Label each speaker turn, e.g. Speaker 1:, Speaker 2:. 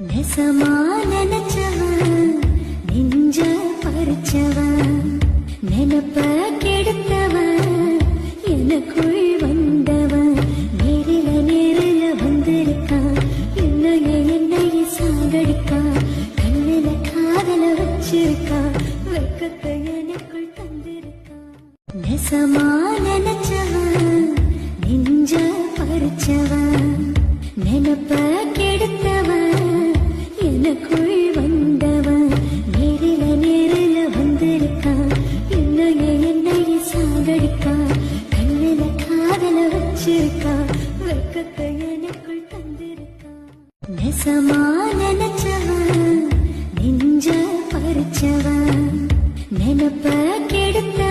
Speaker 1: நெசமா நினைச்சவன் நெஞ்ச பறிச்சவன் நினைப்ப கெடுத்தவன் எனக்குள் வந்தவன் நேரில வந்திருக்கான் என்னைய சாகடிக்கான் கண்ணில காதல வச்சிருக்கான் வெக்கத்தை எனக்குள் தந்திருக்கான் நெசமா நினைச்சவன் நெஞ்ச பறிச்சவன் நினைப்ப கெடுத்தவன் எனக்குள் வந்தவன் நேரில வந்திருக்கான் என்னைய சாகடிக்கான் கண்ணில காதல வச்சிருக்கான் வெக்கத்தை எனக்குள் தந்திருக்கான் நெசமா நினைச்சவன் நெஞ்ச பறிச்சவன் நினைப்ப கெடுத்த